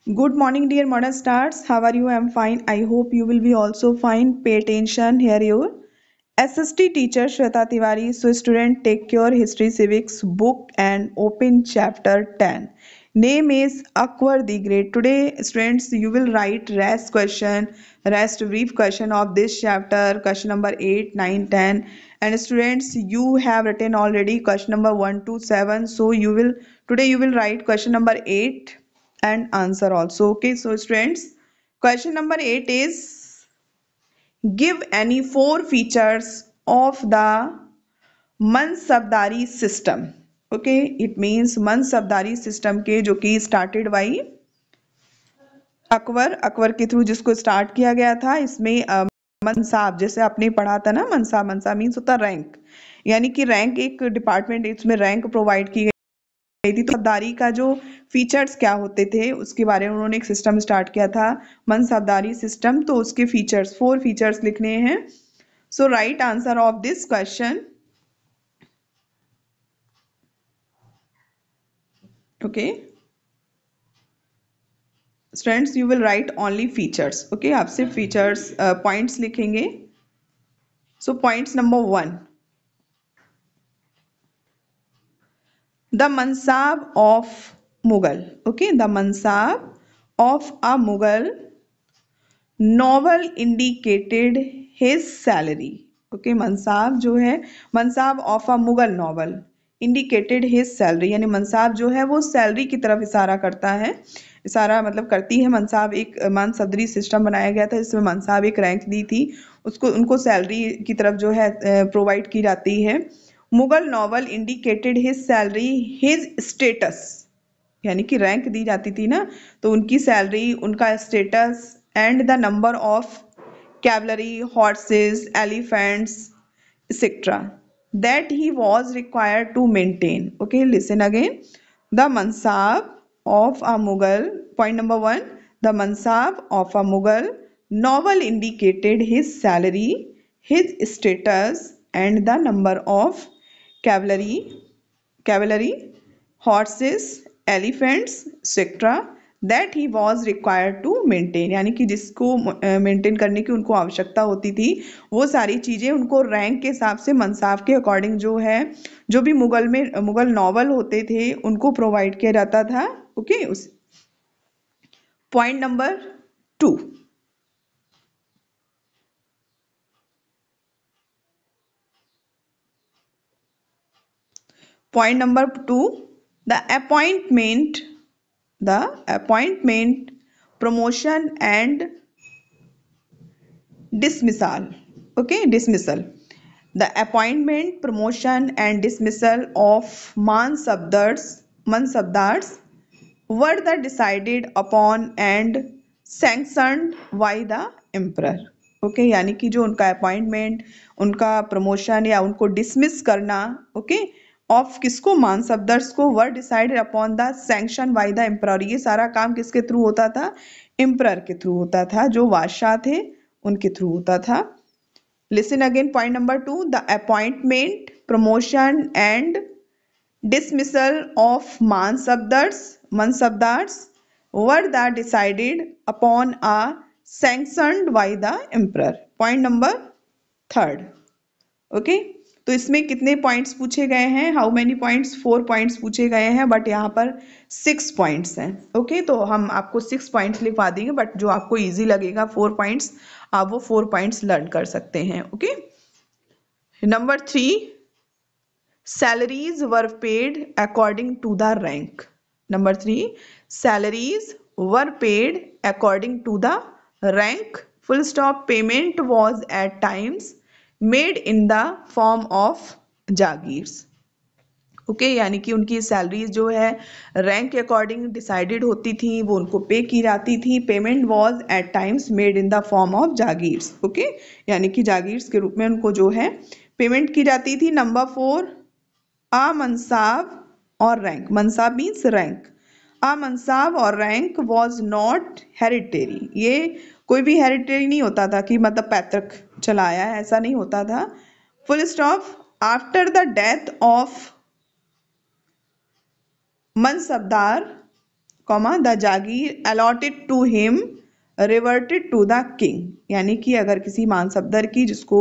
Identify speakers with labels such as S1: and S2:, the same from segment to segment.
S1: Good morning, dear modern stars. How are you? I'm fine. I hope you will be also fine. Pay attention. Here your SST teacher Shweta Tiwari. So, student, take your history civics book and open chapter 10. Name is Akbar the Great. Today, students, you will write rest brief question of this chapter, question number 8, 9, 10. And students, you have written already question number 1 to 7. So, today you will write question number 8 and answer also. Okay, so students, question number 8 is give any four features of the Mansabdari system. Okay, it means Mansabdari system के जो कि started by Akbar के through जिसको start किया गया था। इसमें मनसाब, जैसे आपने पढ़ा था ना, मनसाब मनसाब मीन्स होता रैंक, यानी कि रैंक एक डिपार्टमेंट, इसमें रैंक प्रोवाइड की गई थी। तो मनसबदारी का जो फीचर्स क्या होते थे उसके बारे में उन्होंने एक सिस्टम स्टार्ट किया था, मनसबदारी सिस्टम। तो उसके फीचर्स, 4 फीचर्स लिखने हैं। So write answer of this question. Okay students, you will write only features. Okay, आप सिर्फ फीचर्स पॉइंट्स लिखेंगे। So points number 1, the mansab of Mughal. Okay, the mansab of a Mughal noble indicated his salary. Okay, mansab जो है, mansab of a Mughal noble indicated his salary, यानी मनसाब जो है वो salary की तरफ इशारा करता है। इशारा मतलब करती है मनसाब। एक मानसबदरी सिस्टम बनाया गया था जिसमें मनसाब एक रैंक दी थी, उसको उनको सैलरी की तरफ जो है प्रोवाइड की जाती है। Mughal noble indicated his salary his status, यानी कि रैंक दी जाती थी ना, तो उनकी सैलरी, उनका status, and the number of cavalry, horses, elephants etc that he was required to maintain. Okay, listen again. The mansab of a Mughal, point number 1, the mansab of a Mughal novel indicated his salary, his status, and the number of cavalry, cavalry, horses, elephants, etc. that he was required to maintain, यानी कि जिसको maintain करने की उनको आवश्यकता होती थी, वो सारी चीजें उनको रैंक के हिसाब से मनसाब के अकॉर्डिंग जो है, जो भी मुगल नॉवल होते थे उनको प्रोवाइड किया जाता था। ओके, उस point number 2, point number 2, the appointment, promotion and dismissal. Okay, dismissal. The appointment, promotion and dismissal of mansabdars were the decided upon and sanctioned by the emperor. Okay, यानी कि जो उनका अपॉइंटमेंट, उनका promotion या उनको dismiss करना, okay, of किसको, मानसबदर्स को, were decided upon the sanction by the emperor. ये सारा काम किसके थ्रू होता था, एम्परर के थ्रू होता था, जो बादशाह थे उनके थ्रू होता था। Listen again, point number 2, the appointment, promotion and dismissal of mansabdars were the decided upon a sanctioned by the emperor. Point number 3rd. Okay, तो इसमें कितने पॉइंट्स पूछे गए हैं, हाउ मेनी पॉइंट्स, 4 पॉइंट्स पूछे गए हैं, बट यहाँ पर 6 पॉइंट्स हैं। ओके, तो हम आपको 6 पॉइंट्स लिखवा देंगे, बट जो आपको इजी लगेगा 4 पॉइंट्स, आप वो 4 पॉइंट्स लर्न कर सकते हैं। Okay, number 3, salaries were paid according to the rank. Number 3, salaries were paid according to the rank. Full stop. Payment was at times made in the form of jagirs. Okay, यानी कि उनकी salaries जो है rank के according decided होती थी, वो उनको पे की जाती थी। Payment was at times made in the form of jagirs. Okay, यानी कि जागीर्स के रूप में उनको जो है पेमेंट की जाती थी। Number 4, a mansab or rank. Mansab means rank. A mansab or rank was not हेरिटेरी। ये कोई भी हेरिटेरी नहीं होता था कि मतलब पैतृक चलाया है, ऐसा नहीं होता था। Full stop. After the death of mansabdar, comma the jagir allotted to him reverted to the king, यानी कि अगर किसी मानसबदर की जिसको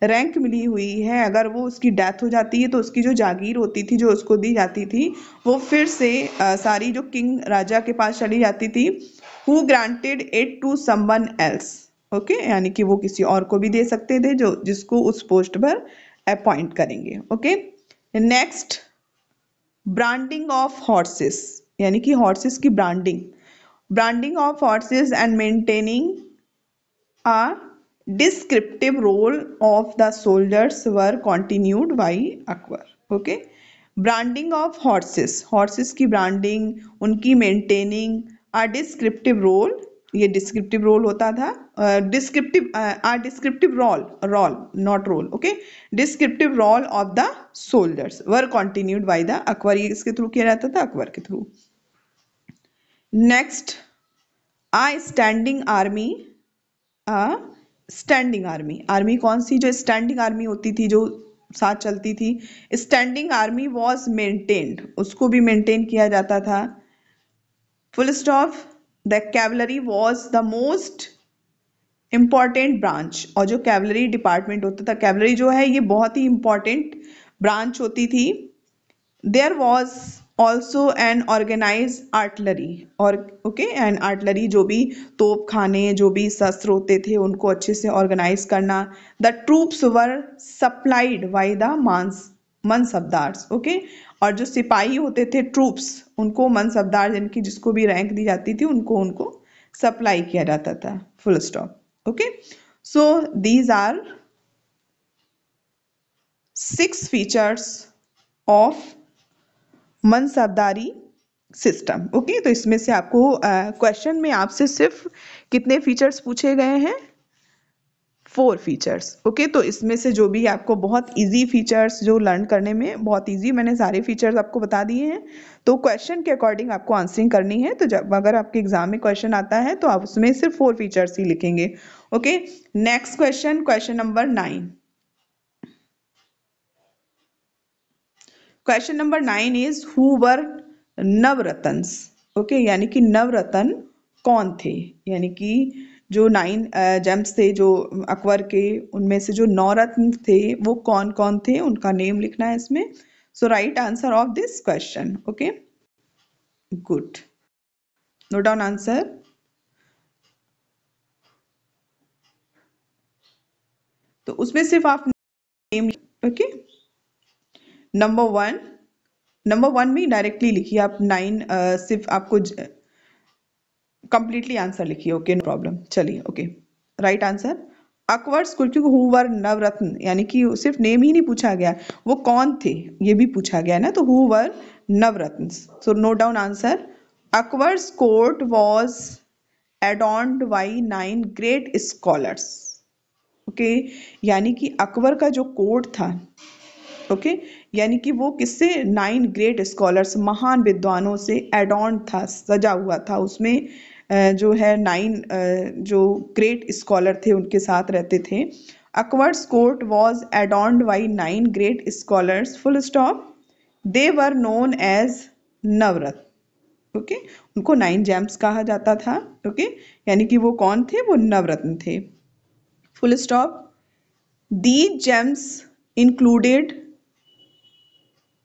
S1: रैंक मिली हुई है, अगर वो उसकी डेथ हो जाती है तो उसकी जो जागीर होती थी जो उसको दी जाती थी वो फिर से सारी जो किंग राजा के पास चली जाती थी। Who granted it to someone else, okay, यानी कि वो किसी और को भी दे सकते थे जो जिसको उस पोस्ट पर अपॉइंट करेंगे। Okay, next, branding of horses, यानी कि हॉर्सेस की branding, branding of horses and maintaining a descriptive role of the soldiers were continued by Akbar. Okay, branding of horses, horses की branding, उनकी maintaining, a descriptive role, ये descriptive role होता था, descriptive role not role, okay, descriptive role of the soldiers were continued by the Akbar, ये किसके through किया जाता था? अकबर के through. Next, a standing army, standing army, army कौन सी? जो स्टैंडिंग आर्मी होती थी जो साथ चलती थी, स्टैंडिंग आर्मी वॉज मेंटेन्ड, उसको भी मेंटेन किया जाता था। Full stop, the cavalry was the most important branch, और जो कैवलरी डिपार्टमेंट होता था, कैवलरी जो है ये बहुत ही इंपॉर्टेंट ब्रांच होती थी। There was also an organize artillery, और ओके, एन आर्टलरी जो भी तोप खाने जो भी शस्त्र होते थे उनको अच्छे से ऑर्गेनाइज करना। The troops were supplied by the mansabdars, okay, और जो सिपाही होते थे ट्रूप्स, उनको मनसबदार जिनकी जिसको भी रैंक दी जाती थी उनको उनको सप्लाई किया जाता था। Full stop. Okay, so these are 6 features of mansabdari system. Okay, तो इसमें से आपको क्वेश्चन में आपसे सिर्फ कितने फीचर्स पूछे गए हैं? 4 फीचर्स। ओके, तो इसमें से जो भी आपको बहुत इजी फीचर्स जो लर्न करने में बहुत इजी, मैंने सारे फीचर्स आपको बता दिए हैं, तो क्वेश्चन के अकॉर्डिंग आपको आंसरिंग करनी है। तो जब अगर आपके एग्जाम में क्वेश्चन आता है तो आप उसमें सिर्फ 4 फीचर्स ही लिखेंगे। Okay, next question, question number 9। Question number 9 is who were Navratnas. Okay, यानी कि नवरत्न कौन थे, यानी कि जो 9 जेम्स थे जो अकबर के, उनमें से जो 9 रत्न थे वो कौन कौन थे, उनका नेम लिखना है इसमें। So write answer of this question. Okay, good, note down answer. तो उसमें सिर्फ आप नेम, ओके, नंबर 1 में डायरेक्टली लिखिए आप 9, सिर्फ आपको कंप्लीटली आंसर लिखिए। Okay, no problem. चलिए, okay, write answer Akbar school, क्योंकि हु वर नवरत्न, यानी कि सिर्फ नेम ही नहीं पूछा गया, वो कौन थे ये भी पूछा गया ना, तो who were Navratna. So note down answer, Akbar's court was adorned by 9 great scholars. Okay, यानी कि अकबर का जो कोर्ट था, ओके, यानी कि वो किससे? 9 ग्रेट स्कॉलर्स, महान विद्वानों से एडॉर्न था, सजा हुआ था, उसमें जो है 9 जो ग्रेट स्कॉलर थे उनके साथ रहते थे। Akbar's court was adorned by 9 great scholars, full stop, they were known as Navratna. Okay, उनको 9 जेम्स कहा जाता था। ओके, यानी कि वो कौन थे? वो नवरत्न थे। Full stop, these gems included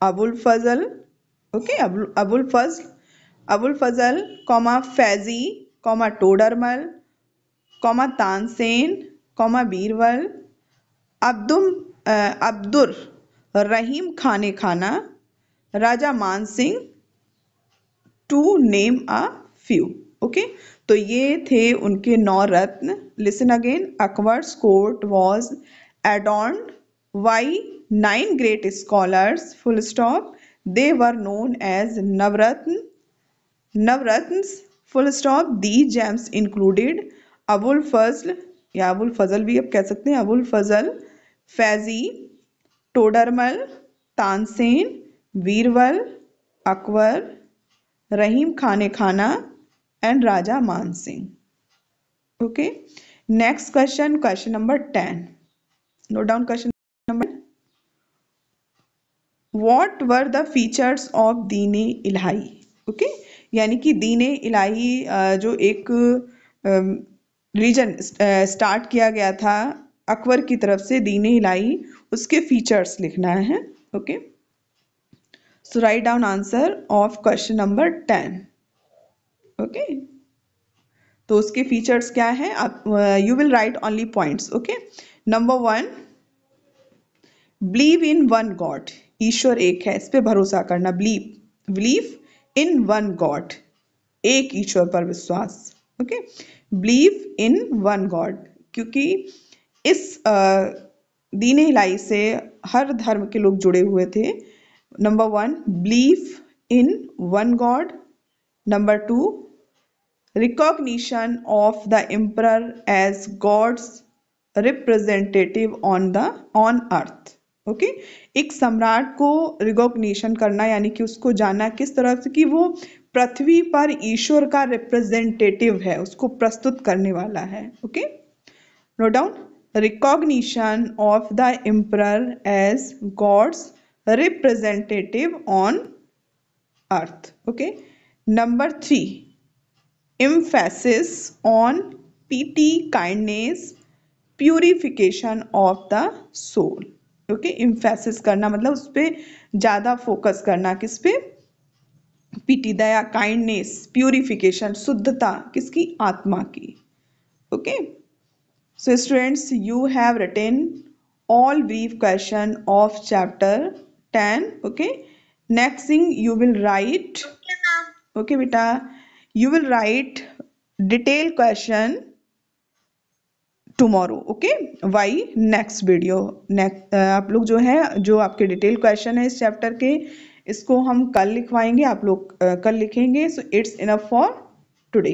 S1: Abul Fazl, okay, Abul Fazl, comma Faizi, comma Todarmal, comma Tansen, comma Birbal, Abdur Rahim Khane Khana, Raja Man Singh, to name a few. Okay, तो ये थे उनके 9 रत्न। Listen again, Akbar's court was adorned by 9 great scholars, full stop, they were known as Navratns, full stop, these gems included Abul Fazl, या अबुल फजल भी आप कह सकते हैं, अबुल फजल, फैजी, टोडरमल, तानसेन, बीरबल, अकबर, रहीम खाने खाना and Raja Man Singh. Okay, next question, question number 10। Note down question number, what were the features of Deen Ilahi. Okay, यानी कि दीन इलाही जो एक रिलीजन स्टार्ट किया गया था अकबर की तरफ से, दीन इलाही, उसके फीचर्स लिखना है। Okay, so write down answer of question number 10। Okay, तो उसके फीचर्स क्या है, आप you will write only points. Okay, number 1, believe in one God, ईश्वर एक है, इस पे भरोसा करना। बिलीव इन वन गॉड, एक ईश्वर पर विश्वास। Okay, believe in one God, क्योंकि इस दीन इलाही से हर धर्म के लोग जुड़े हुए थे। Number 1, believe in one God. Number 2, recognition of the emperor as God's representative on earth। Okay, एक सम्राट को रिकॉग्निशन करना, यानी कि उसको जानना किस तरह से कि वो पृथ्वी पर ईश्वर का रिप्रेजेंटेटिव है, उसको प्रस्तुत करने वाला है। Okay, note down, recognition of the emperor as god's representative on earth. Okay, number 3, emphasis on pity, kindness, purification of the soul। Okay, emphasis करना मतलब उस पर ज्यादा फोकस करना, किस पे, पीटी, दया, काइंडनेस, प्यूरिफिकेशन, शुद्धता, किसकी, आत्मा की। Okay, so students, you have written all brief question of chapter 10। okay, next thing you will write, okay beta, you will write detailed question tomorrow। okay, why, next video, next आप लोग जो है, जो आपके डिटेल क्वेश्चन है इस chapter के, इसको हम कल लिखवाएंगे, आप लोग कल लिखेंगे। So it's enough for